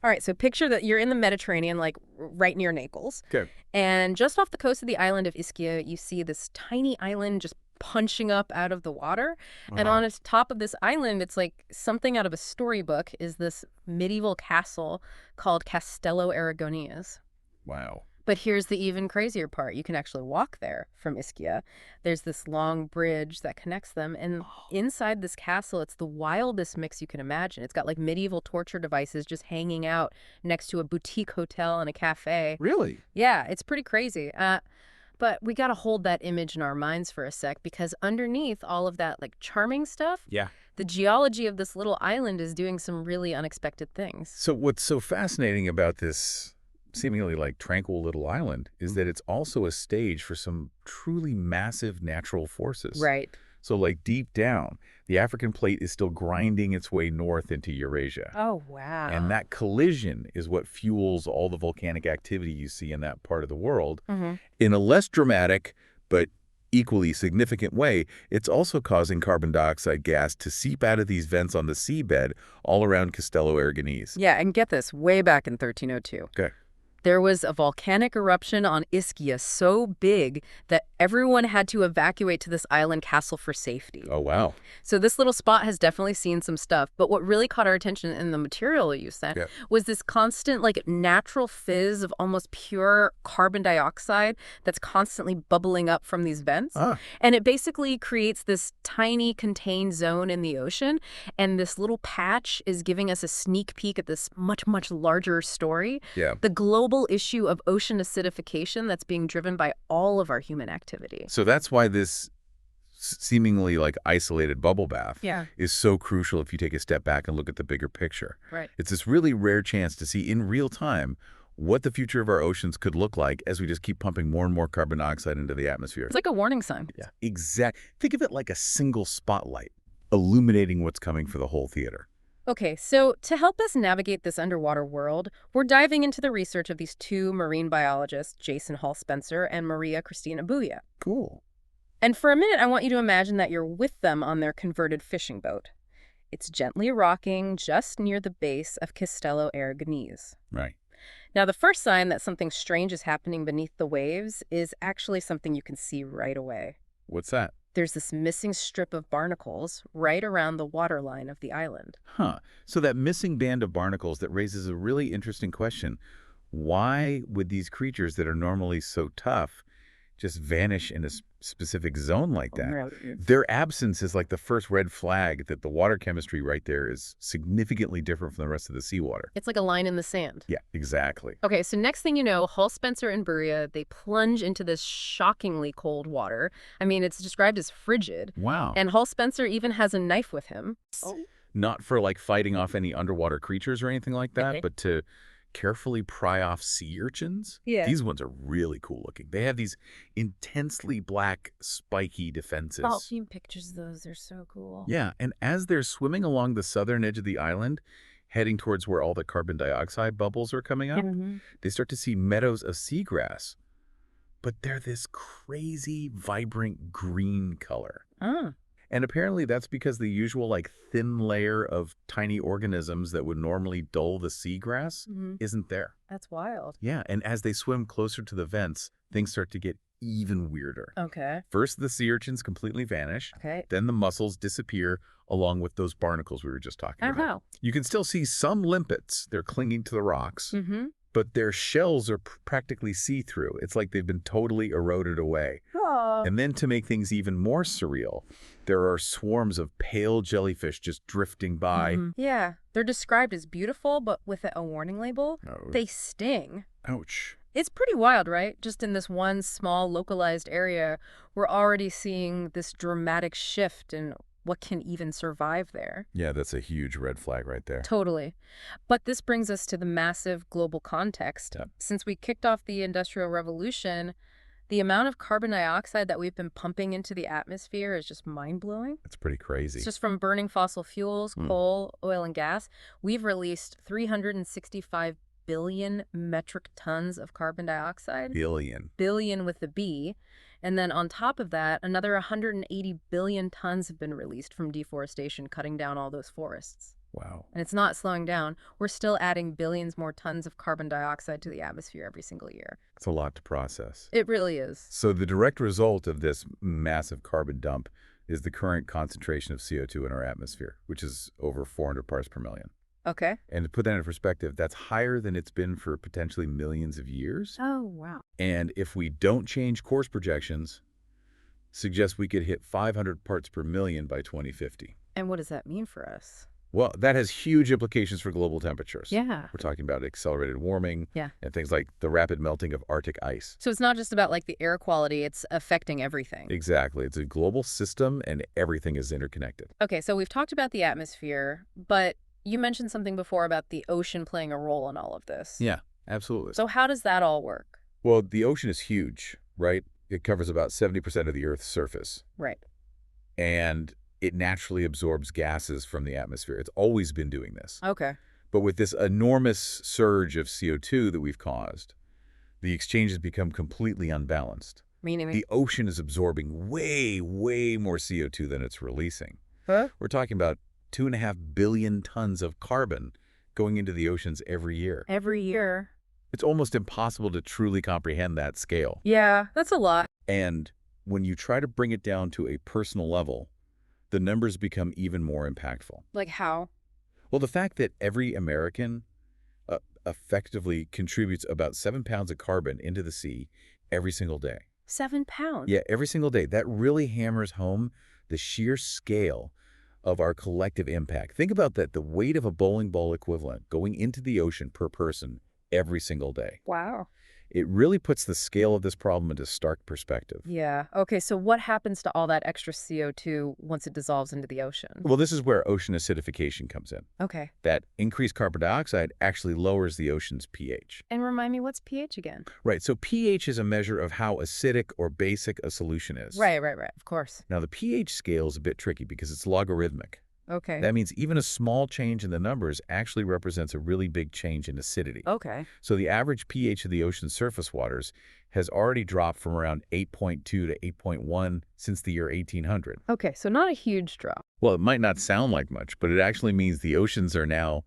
All right, so picture that you're in the Mediterranean, like right near Naples. Okay. And just off the coast of the island of Ischia, you see this tiny island just punching up out of the water. And Wow. on its top of this island, it's like something out of a storybook, is this medieval castle called Castello Aragonese. Wow. But here's the even crazier part. You can actually walk there from Ischia. There's this long bridge that connects them. And inside this castle, it's the wildest mix you can imagine. It's got like medieval torture devices just hanging out next to a boutique hotel and a cafe. Really? Yeah, it's pretty crazy. But we got to hold that image in our minds for a sec, because underneath all of that like charming stuff, Yeah. the geology of this little island is doing some really unexpected things. So what's so fascinating about this seemingly like tranquil little island is that it's also a stage for some truly massive natural forces. Right. So like deep down, the African plate is still grinding its way north into Eurasia. Oh, wow. And that collision is what fuels all the volcanic activity you see in that part of the world. In a less dramatic, but equally significant way, it's also causing carbon dioxide gas to seep out of these vents on the seabed all around Castello Aragonese. Yeah, and get this, way back in 1302. Okay. There was a volcanic eruption on Ischia so big that everyone had to evacuate to this island castle for safety. Oh, wow. So this little spot has definitely seen some stuff. But what really caught our attention in the material you sent was this constant, like, natural fizz of almost pure carbon dioxide that's constantly bubbling up from these vents. And it basically creates this tiny contained zone in the ocean. And this little patch is giving us a sneak peek at this much, much larger story. Yeah. The global issue of ocean acidification that's being driven by all of our human activity. So that's why this seemingly like isolated bubble bath is so crucial if you take a step back and look at the bigger picture. Right. It's this really rare chance to see in real time what the future of our oceans could look like as we just keep pumping more and more carbon dioxide into the atmosphere. It's like a warning sign. Yeah, exactly. Think of it like a single spotlight illuminating what's coming for the whole theater. Okay, so to help us navigate this underwater world, we're diving into the research of these two marine biologists, Jason Hall Spencer and Maria Cristina Buia. Cool. And for a minute, I want you to imagine that you're with them on their converted fishing boat. It's gently rocking just near the base of Castello Aragonese. Right. Now, the first sign that something strange is happening beneath the waves is actually something you can see right away. What's that? There's this missing strip of barnacles right around the waterline of the island. So that missing band of barnacles, that raises a really interesting question. Why would these creatures that are normally so tough just vanish in a specific zone like that? Their absence is like the first red flag that the water chemistry right there is significantly different from the rest of the seawater. It's like a line in the sand. Yeah, exactly. Okay, so next thing you know, Hull, Spencer, and Buria, they plunge into this shockingly cold water. I mean, it's described as frigid. Wow. And Hull Spencer even has a knife with him. Not for like fighting off any underwater creatures or anything like that, but to carefully pry off sea urchins. Yeah. These ones are really cool looking. They have these intensely black, spiky defenses. I've seen pictures of those. They're so cool. Yeah, and as they're swimming along the southern edge of the island, heading towards where all the carbon dioxide bubbles are coming up, they start to see meadows of seagrass. But they're this crazy, vibrant green color. And apparently that's because the usual like thin layer of tiny organisms that would normally dull the seagrass isn't there. That's wild. Yeah, and as they swim closer to the vents, things start to get even weirder. Okay. First, the sea urchins completely vanish. Okay. Then the mussels disappear along with those barnacles we were just talking about. You can still see some limpets. They're clinging to the rocks. But their shells are practically see-through. It's like they've been totally eroded away. And then to make things even more surreal, there are swarms of pale jellyfish just drifting by. Yeah, they're described as beautiful, but with a warning label. They sting. Ouch. It's pretty wild, right? Just in this one small localized area, we're already seeing this dramatic shift in what can even survive there. Yeah, that's a huge red flag right there. Totally. But this brings us to the massive global context. Since we kicked off the Industrial Revolution, the amount of carbon dioxide that we've been pumping into the atmosphere is just mind-blowing. It's pretty crazy. It's just from burning fossil fuels, coal, oil, and gas. We've released 365 billion metric tons of carbon dioxide. Billion. Billion with a B. And then on top of that, another 180 billion tons have been released from deforestation, cutting down all those forests. Wow. And it's not slowing down. We're still adding billions more tons of carbon dioxide to the atmosphere every single year. It's a lot to process. It really is. So the direct result of this massive carbon dump is the current concentration of CO2 in our atmosphere, which is over 400 parts per million. Okay. And to put that in perspective, that's higher than it's been for potentially millions of years. Oh, wow. And if we don't change course projections, suggest we could hit 500 parts per million by 2050. And what does that mean for us? Well, that has huge implications for global temperatures. Yeah. We're talking about accelerated warming and things like the rapid melting of Arctic ice. So it's not just about like the air quality, it's affecting everything. Exactly. It's a global system and everything is interconnected. Okay, so we've talked about the atmosphere, but you mentioned something before about the ocean playing a role in all of this. Yeah, absolutely. So how does that all work? Well, the ocean is huge, right? It covers about 70% of the Earth's surface. Right. And it naturally absorbs gases from the atmosphere. It's always been doing this. Okay. But with this enormous surge of CO2 that we've caused, the exchanges become completely unbalanced. Meaning? The ocean is absorbing way, way more CO2 than it's releasing. Huh? We're talking about 2.5 billion tons of carbon going into the oceans every year. Every year. It's almost impossible to truly comprehend that scale. Yeah, that's a lot. And when you try to bring it down to a personal level, the numbers become even more impactful. Like how? Well, the fact that every American effectively contributes about 7 pounds of carbon into the sea every single day. 7 pounds? Yeah, every single day. That really hammers home the sheer scale of our collective impact. Think about that, the weight of a bowling ball equivalent going into the ocean per person every single day. Wow. It really puts the scale of this problem into stark perspective. Yeah. Okay, so what happens to all that extra CO2 once it dissolves into the ocean? Well, this is where ocean acidification comes in. Okay. That increased carbon dioxide actually lowers the ocean's pH. And remind me, what's pH again? Right, so pH is a measure of how acidic or basic a solution is. Right, of course. Now, the pH scale is a bit tricky because it's logarithmic. Okay. That means even a small change in the numbers actually represents a really big change in acidity. Okay. So the average pH of the ocean's surface waters has already dropped from around 8.2 to 8.1 since the year 1800. Okay, so not a huge drop. Well, it might not sound like much, but it actually means the oceans are now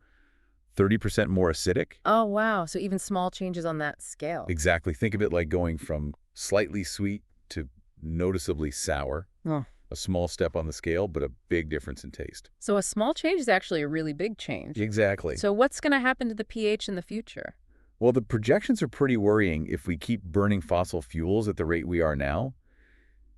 30% more acidic. Oh, wow. So even small changes on that scale. Exactly. Think of it like going from slightly sweet to noticeably sour. Oh. A small step on the scale, but a big difference in taste. So a small change is actually a really big change. Exactly. So what's going to happen to the pH in the future? Well, the projections are pretty worrying if we keep burning fossil fuels at the rate we are now.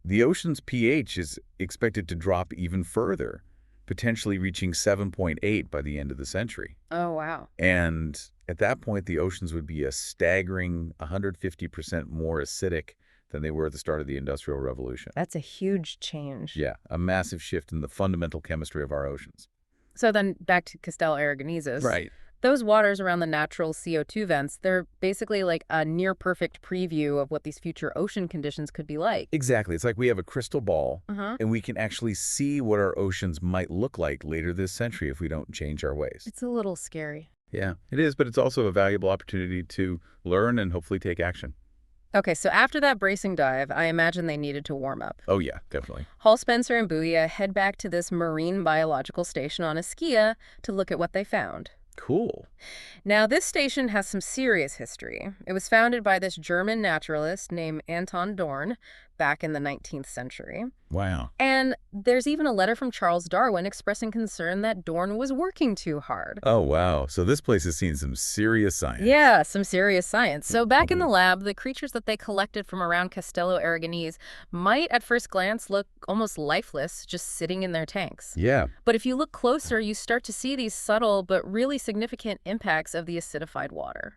The ocean's pH is expected to drop even further, potentially reaching 7.8 by the end of the century. Oh, wow. And at that point, the oceans would be a staggering 150% more acidic than they were at the start of the Industrial Revolution. That's a huge change. Yeah, a massive shift in the fundamental chemistry of our oceans. So then back to Castello Aragonese. Right. Those waters around the natural CO2 vents, they're basically like a near-perfect preview of what these future ocean conditions could be like. Exactly. It's like we have a crystal ball, and we can actually see what our oceans might look like later this century if we don't change our ways. It's a little scary. Yeah, it is, but it's also a valuable opportunity to learn and hopefully take action. Okay, so after that bracing dive, I imagine they needed to warm up. Oh, yeah, definitely. Hall Spencer and Booyah head back to this marine biological station on Ischia to look at what they found. Cool. Now, this station has some serious history. It was founded by this German naturalist named Anton Dorn back in the 19th century. Wow. And there's even a letter from Charles Darwin expressing concern that Dorn was working too hard. Oh, wow. So this place has seen some serious science. Yeah, some serious science. So back in the lab, the creatures that they collected from around Castello Aragonese might at first glance look almost lifeless, just sitting in their tanks. Yeah. But if you look closer, you start to see these subtle but really significant impacts of the acidified water.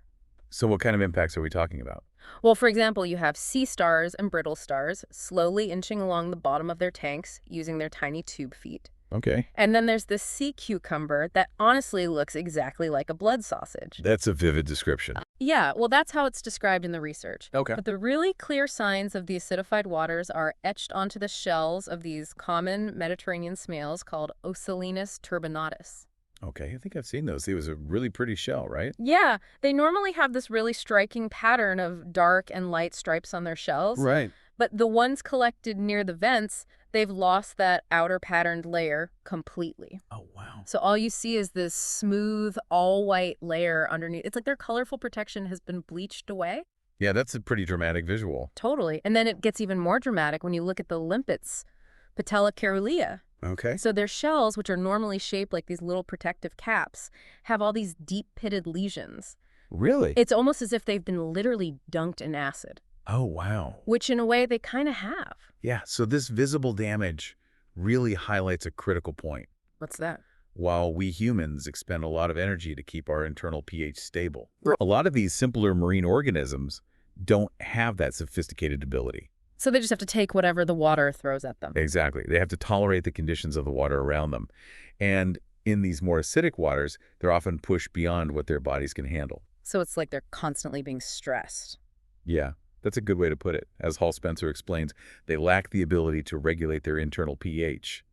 So what kind of impacts are we talking about? Well, for example, you have sea stars and brittle stars slowly inching along the bottom of their tanks using their tiny tube feet. Okay. And then there's this sea cucumber that honestly looks exactly like a blood sausage. That's a vivid description. Yeah, well, that's how it's described in the research. Okay. But the really clear signs of the acidified waters are etched onto the shells of these common Mediterranean snails called Ocelinus turbinatus. Okay, I think I've seen those. It was a really pretty shell, right? Yeah, they normally have this really striking pattern of dark and light stripes on their shells. Right. But the ones collected near the vents, they've lost that outer patterned layer completely. Oh, wow. So all you see is this smooth, all-white layer underneath. It's like their colorful protection has been bleached away. Yeah, that's a pretty dramatic visual. Totally. And then it gets even more dramatic when you look at the limpets, Patella caerulea. Okay. So their shells, which are normally shaped like these little protective caps, have all these deep-pitted lesions. Really? It's almost as if they've been literally dunked in acid. Oh, wow. Which in a way they kind of have. Yeah, so this visible damage really highlights a critical point. What's that? While we humans expend a lot of energy to keep our internal pH stable, a lot of these simpler marine organisms don't have that sophisticated ability. So they just have to take whatever the water throws at them. Exactly. They have to tolerate the conditions of the water around them. And in these more acidic waters, they're often pushed beyond what their bodies can handle. So it's like they're constantly being stressed. Yeah, that's a good way to put it. As Hall Spencer explains, they lack the ability to regulate their internal pH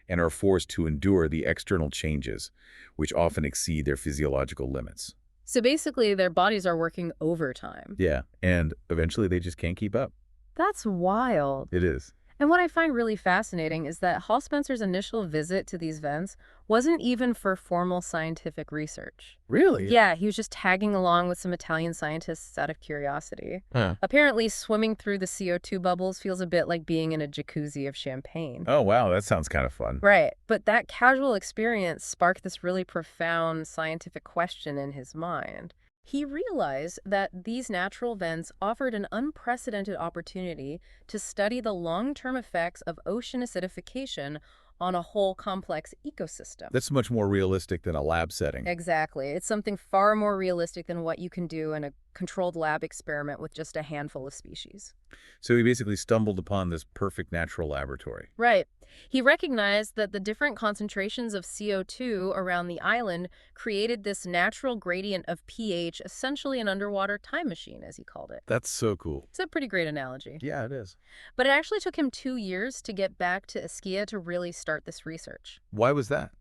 and are forced to endure the external changes, which often exceed their physiological limits. So basically their bodies are working overtime. Yeah, and eventually they just can't keep up. That's wild. It is. And what I find really fascinating is that Hall Spencer's initial visit to these vents wasn't even for formal scientific research. Really? Yeah, he was just tagging along with some Italian scientists out of curiosity. Huh. Apparently, swimming through the CO2 bubbles feels a bit like being in a jacuzzi of champagne. Oh, wow, that sounds kind of fun. Right, but that casual experience sparked this really profound scientific question in his mind. He realized that these natural vents offered an unprecedented opportunity to study the long-term effects of ocean acidification on a whole complex ecosystem. That's much more realistic than a lab setting. Exactly. It's something far more realistic than what you can do in a controlled lab experiment with just a handful of species. So he basically stumbled upon this perfect natural laboratory. Right. He recognized that the different concentrations of CO2 around the island created this natural gradient of pH, essentially an underwater time machine, as he called it. That's so cool. It's a pretty great analogy. Yeah, it is. But it actually took him 2 years to get back to Ischia to really start this research. Why was that?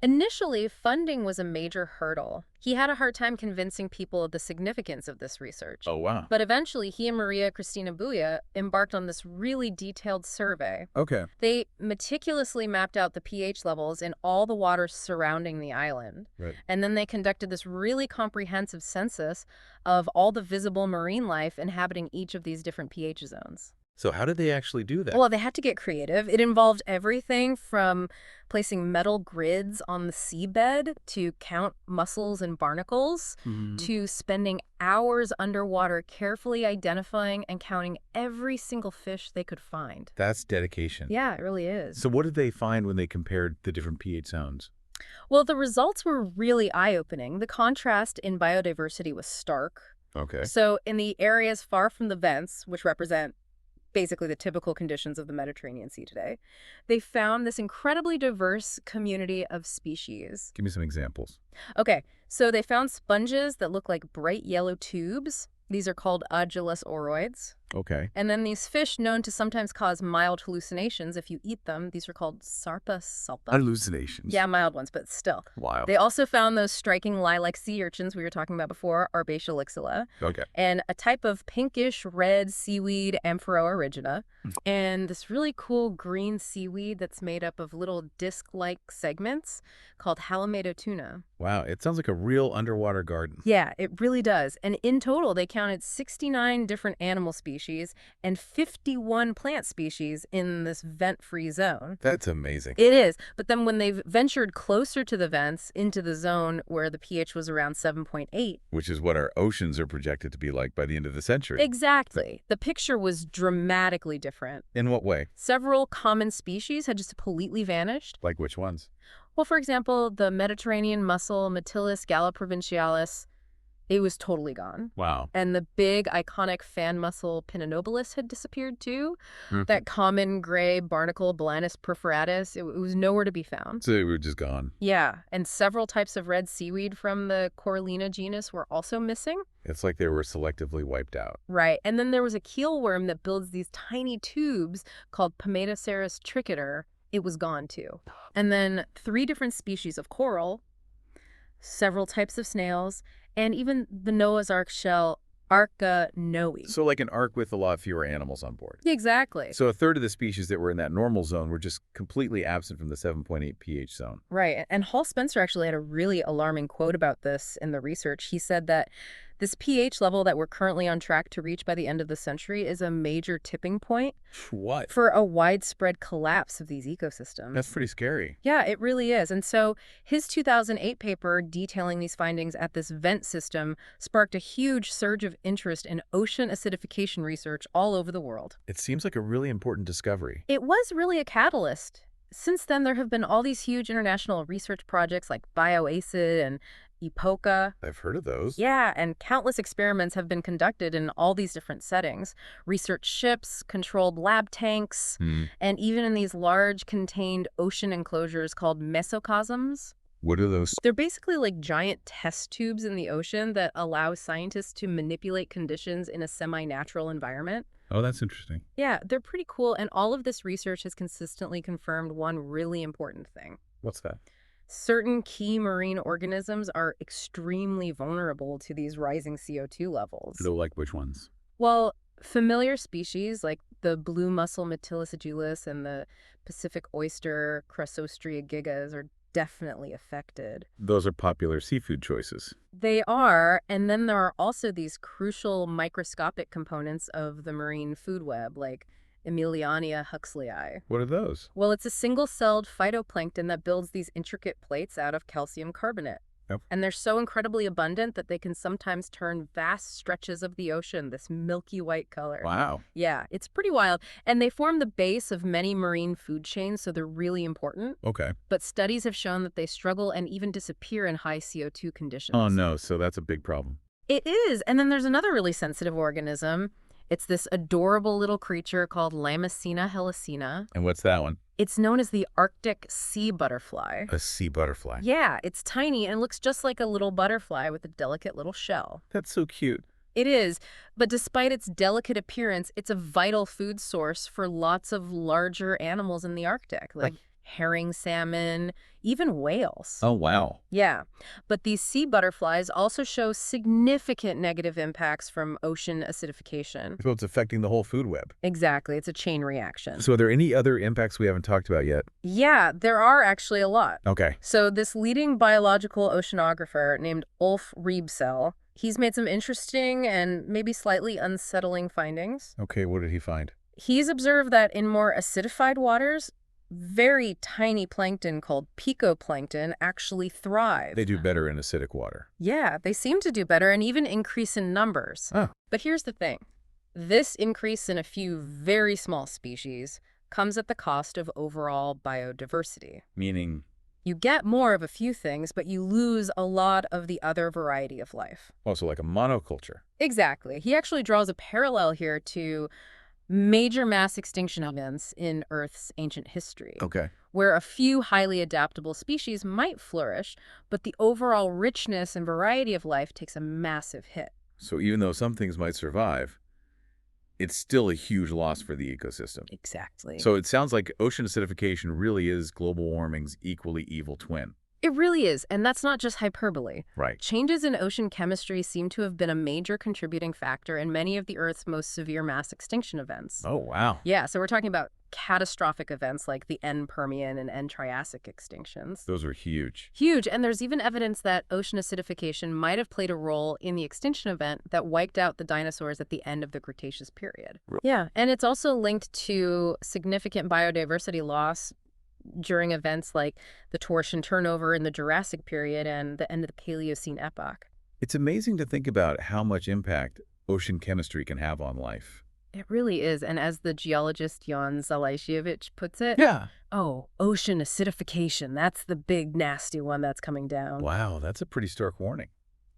Initially, funding was a major hurdle. He had a hard time convincing people of the significance of this research. Oh, wow. But eventually, he and Maria Cristina Buia embarked on this really detailed survey. Okay. They meticulously mapped out the pH levels in all the waters surrounding the island. Right. And then they conducted this really comprehensive census of all the visible marine life inhabiting each of these different pH zones. So how did they actually do that? Well, they had to get creative. It involved everything from placing metal grids on the seabed to count mussels and barnacles, to spending hours underwater carefully identifying and counting every single fish they could find. That's dedication. Yeah, it really is. So what did they find when they compared the different pH zones? Well, the results were really eye-opening. The contrast in biodiversity was stark. Okay. So in the areas far from the vents, which represent basically the typical conditions of the Mediterranean Sea today, they found this incredibly diverse community of species. Give me some examples. Okay, so they found sponges that look like bright yellow tubes. These are called Agelus oroids. Okay. And then these fish known to sometimes cause mild hallucinations if you eat them. These are called Sarpa sulpa. Hallucinations. Yeah, mild ones, but still. Wild. They also found those striking lilac sea urchins we were talking about before, Arbatia lixila, Okay. and a type of pinkish red seaweed, Amphoraea origina, and this really cool green seaweed that's made up of little disc-like segments called Halomedo tuna. Wow, it sounds like a real underwater garden. Yeah, it really does. And in total, they counted 69 different animal species and 51 plant species in this vent-free zone. That's amazing. It is. But then when they've ventured closer to the vents, into the zone where the pH was around 7.8. Which is what our oceans are projected to be like by the end of the century. Exactly. The picture was dramatically different. In what way? Several common species had just completely vanished. Like which ones? Well, for example, the Mediterranean mussel Mytilus galliprovincialis, it was totally gone. Wow. And the big, iconic fan mussel Pinnonobilis had disappeared too. That common gray barnacle Balanus perforatus, it was nowhere to be found. So they were just gone. Yeah, and several types of red seaweed from the Corallina genus were also missing. It's like they were selectively wiped out. Right, and then there was a keelworm that builds these tiny tubes called Pomatoceras tricator. It was gone too. And then 3 different species of coral, several types of snails, and even the Noah's Ark shell Arca-noe. So like an ark with a lot fewer animals on board. Exactly. So a third of the species that were in that normal zone were just completely absent from the 7.8 pH zone. Right. And Hall Spencer actually had a really alarming quote about this in the research. He said that this pH level that we're currently on track to reach by the end of the century is a major tipping point What? for a widespread collapse of these ecosystems. That's pretty scary. Yeah, it really is. And so his 2008 paper detailing these findings at this vent system sparked a huge surge of interest in ocean acidification research all over the world. It seems like a really important discovery. It was really a catalyst. Since then, there have been all these huge international research projects like BioAcid and EPOCA. I've heard of those. Yeah, and countless experiments have been conducted in all these different settings. Research ships, controlled lab tanks, and even in these large contained ocean enclosures called mesocosms. What are those? They're basically like giant test tubes in the ocean that allow scientists to manipulate conditions in a semi-natural environment. Oh, that's interesting. Yeah, they're pretty cool, and all of this research has consistently confirmed one really important thing. What's that? Certain key marine organisms are extremely vulnerable to these rising CO2 levels. So like which ones? Well, familiar species like the blue mussel Mytilus adulis and the Pacific oyster Crassostria gigas are definitely affected. Those are popular seafood choices. They are, and then there are also these crucial microscopic components of the marine food web, like Emiliania huxleyi. What are those? Well, it's a single-celled phytoplankton that builds these intricate plates out of calcium carbonate. Yep. And they're so incredibly abundant that they can sometimes turn vast stretches of the ocean this milky white color. Wow. Yeah, it's pretty wild. And they form the base of many marine food chains, so they're really important. Okay. But studies have shown that they struggle and even disappear in high CO2 conditions. Oh, no. So that's a big problem. It is. And then there's another really sensitive organism. It's this adorable little creature called Lamacina helicina. And what's that one? It's known as the Arctic sea butterfly. A sea butterfly. Yeah, it's tiny and looks just like a little butterfly with a delicate little shell. That's so cute. It is, but despite its delicate appearance, it's a vital food source for lots of larger animals in the Arctic, like herring salmon, even whales. Oh, wow. Yeah, but these sea butterflies also show significant negative impacts from ocean acidification. So it's affecting the whole food web. Exactly, it's a chain reaction. So are there any other impacts we haven't talked about yet? Yeah, there are actually a lot. Okay. So this leading biological oceanographer named Ulf Riebsell, he's made some interesting and maybe slightly unsettling findings. Okay, what did he find? He's observed that in more acidified waters, very tiny plankton called picoplankton actually thrive. They do better in acidic water. Yeah, they seem to do better and even increase in numbers. Oh. But here's the thing. This increase in a few very small species comes at the cost of overall biodiversity. Meaning? You get more of a few things, but you lose a lot of the other variety of life. Also like a monoculture. Exactly. He actually draws a parallel here to major mass extinction events in Earth's ancient history. Okay. Where a few highly adaptable species might flourish, but the overall richness and variety of life takes a massive hit. So even though some things might survive, it's still a huge loss for the ecosystem. Exactly. So it sounds like ocean acidification really is global warming's equally evil twin. It really is, and that's not just hyperbole. Right. Changes in ocean chemistry seem to have been a major contributing factor in many of the Earth's most severe mass extinction events. Oh, wow. Yeah, so we're talking about catastrophic events like the end Permian and end Triassic extinctions. Those are huge. Huge, and there's even evidence that ocean acidification might have played a role in the extinction event that wiped out the dinosaurs at the end of the Cretaceous period. Yeah, and it's also linked to significant biodiversity loss during events like the torsion turnover in the Jurassic period and the end of the Paleocene epoch. It's amazing to think about how much impact ocean chemistry can have on life. It really is, and as the geologist Jan Zalajewicz puts it, oh, ocean acidification, that's the big nasty one that's coming down. Wow, that's a pretty stark warning.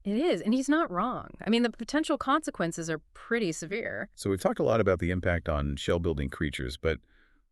It is, and he's not wrong. I mean, the potential consequences are pretty severe. So we've talked a lot about the impact on shell-building creatures, but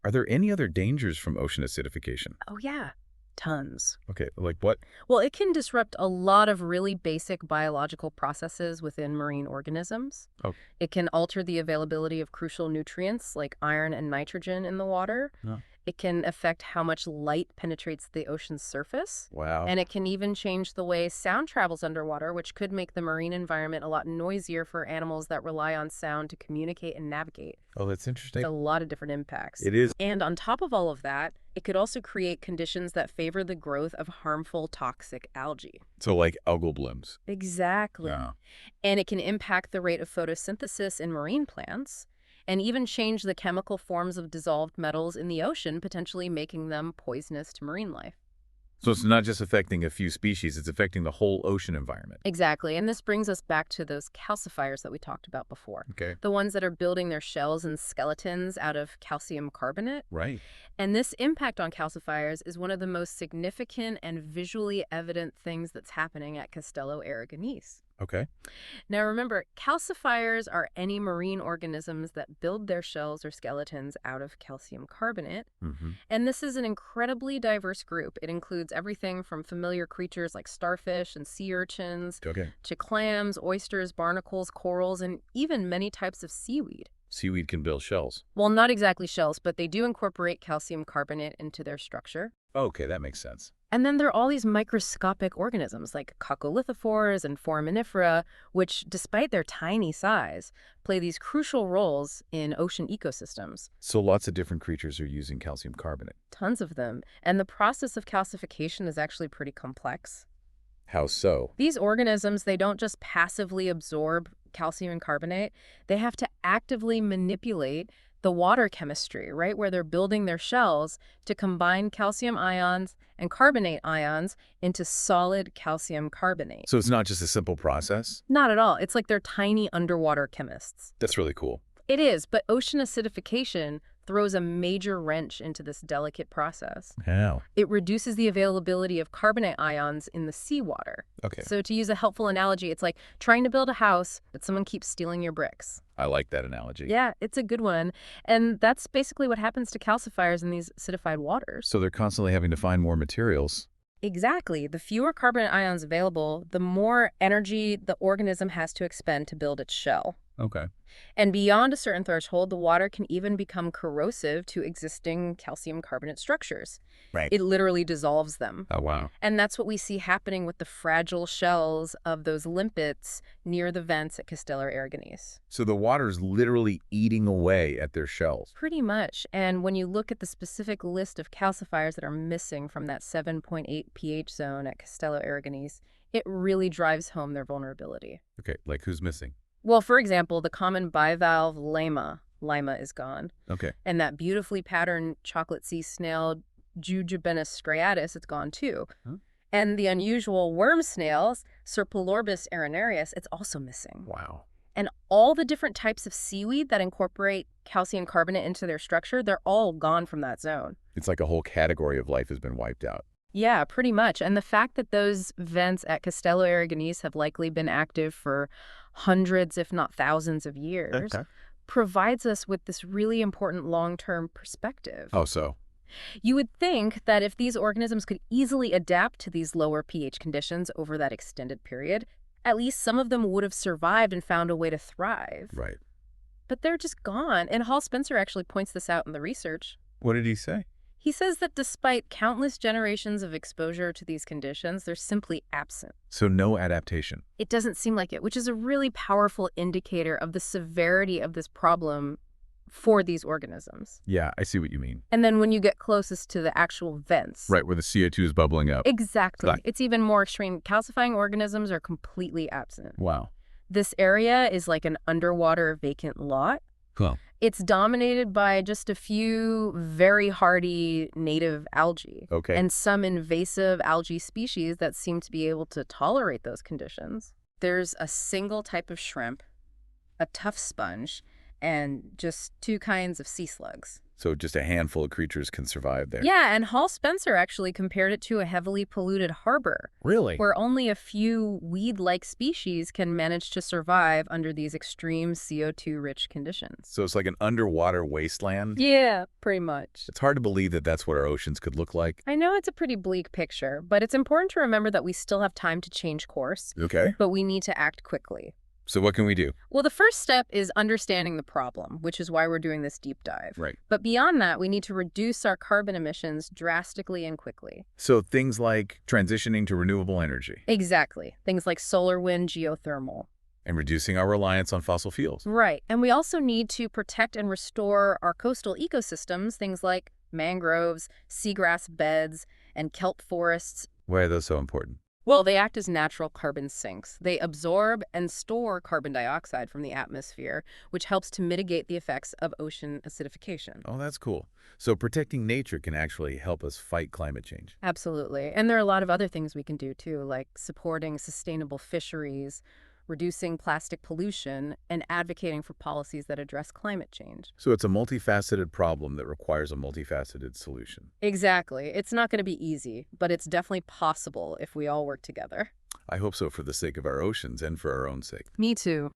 are there any other dangers from ocean acidification? Oh, yeah. Tons. Okay, like what? Well, it can disrupt a lot of really basic biological processes within marine organisms. Oh. It can alter the availability of crucial nutrients like iron and nitrogen in the water. Oh. It can affect how much light penetrates the ocean's surface. Wow. And it can even change the way sound travels underwater, which could make the marine environment a lot noisier for animals that rely on sound to communicate and navigate. Oh, that's interesting. It's a lot of different impacts. It is. And on top of all of that, it could also create conditions that favor the growth of harmful toxic algae. So like algal blooms. Exactly. Yeah. And it can impact the rate of photosynthesis in marine plants and even change the chemical forms of dissolved metals in the ocean, potentially making them poisonous to marine life. So it's not just affecting a few species, it's affecting the whole ocean environment. Exactly. And this brings us back to those calcifiers that we talked about before. Okay. The ones that are building their shells and skeletons out of calcium carbonate. Right. And this impact on calcifiers is one of the most significant and visually evident things that's happening at Castello Aragonese. Okay. Now remember, calcifiers are any marine organisms that build their shells or skeletons out of calcium carbonate. Mm-hmm. And this is an incredibly diverse group. It includes everything from familiar creatures like starfish and sea urchins to clams, oysters, barnacles, corals, and even many types of seaweed. Seaweed can build shells. Well, not exactly shells, but they do incorporate calcium carbonate into their structure. Okay, that makes sense. And then there are all these microscopic organisms like coccolithophores and foraminifera, which, despite their tiny size, play these crucial roles in ocean ecosystems. So lots of different creatures are using calcium carbonate. Tons of them. And the process of calcification is actually pretty complex. How so? These organisms, they don't just passively absorb calcium carbonate. They have to actively manipulate the water chemistry, right, where they're building their shells to combine calcium ions and carbonate ions into solid calcium carbonate. So it's not just a simple process? Not at all. It's like they're tiny underwater chemists. That's really cool. It is, but ocean acidification throws a major wrench into this delicate process. How? It reduces the availability of carbonate ions in the seawater. Okay. So to use a helpful analogy, it's like trying to build a house, but someone keeps stealing your bricks. I like that analogy. Yeah, it's a good one. And that's basically what happens to calcifiers in these acidified waters. So they're constantly having to find more materials. Exactly. The fewer carbonate ions available, the more energy the organism has to expend to build its shell. Okay. And beyond a certain threshold, the water can even become corrosive to existing calcium carbonate structures. Right. It literally dissolves them. Oh, wow. And that's what we see happening with the fragile shells of those limpets near the vents at Castello Aragonese. So the water's literally eating away at their shells. Pretty much. And when you look at the specific list of calcifiers that are missing from that 7.8 pH zone at Castello Aragonese, it really drives home their vulnerability. Okay, like who's missing? Well, for example, the common bivalve lima is gone. Okay. And that beautifully patterned chocolate sea snail, Jujubenus striatus, it's gone too. Huh? And the unusual worm snails, Serpolorbis arenarius, it's also missing. Wow. And all the different types of seaweed that incorporate calcium carbonate into their structure, they're all gone from that zone. It's like a whole category of life has been wiped out. Yeah, pretty much. And the fact that those vents at Castello Aragonese have likely been active for hundreds, if not thousands of years, provides us with this really important long-term perspective. Oh, so? You would think that if these organisms could easily adapt to these lower pH conditions over that extended period, at least some of them would have survived and found a way to thrive. Right. But they're just gone. And Hall Spencer actually points this out in the research. What did he say? He says that despite countless generations of exposure to these conditions, they're simply absent. So no adaptation. It doesn't seem like it, which is a really powerful indicator of the severity of this problem for these organisms. Yeah, I see what you mean. And then when you get closest to the actual vents. Right, where the CO2 is bubbling up. Exactly. Right. It's even more extreme. Calcifying organisms are completely absent. Wow. This area is like an underwater vacant lot. Cool. It's dominated by just a few very hardy native algae. Okay. And some invasive algae species that seem to be able to tolerate those conditions. There's a single type of shrimp, a tough sponge, and just two kinds of sea slugs. So just a handful of creatures can survive there. Yeah, and Hall Spencer actually compared it to a heavily polluted harbor. Really? Where only a few weed-like species can manage to survive under these extreme CO2-rich conditions. So it's like an underwater wasteland? Yeah, pretty much. It's hard to believe that that's what our oceans could look like. I know it's a pretty bleak picture, but it's important to remember that we still have time to change course. Okay. But we need to act quickly. So what can we do? Well, the first step is understanding the problem, which is why we're doing this deep dive. Right. But beyond that, we need to reduce our carbon emissions drastically and quickly. So things like transitioning to renewable energy Exactly. Things like solar, wind, geothermal. and reducing our reliance on fossil fuels. Right. And we also need to protect and restore our coastal ecosystems, things like mangroves, seagrass beds, and kelp forests. Why are those so important? Well, they act as natural carbon sinks. They absorb and store carbon dioxide from the atmosphere, which helps to mitigate the effects of ocean acidification. Oh, that's cool. So protecting nature can actually help us fight climate change. Absolutely. And there are a lot of other things we can do too, like supporting sustainable fisheries, reducing plastic pollution, and advocating for policies that address climate change. So it's a multifaceted problem that requires a multifaceted solution. Exactly. It's not going to be easy, but it's definitely possible if we all work together. I hope so for the sake of our oceans and for our own sake. Me too.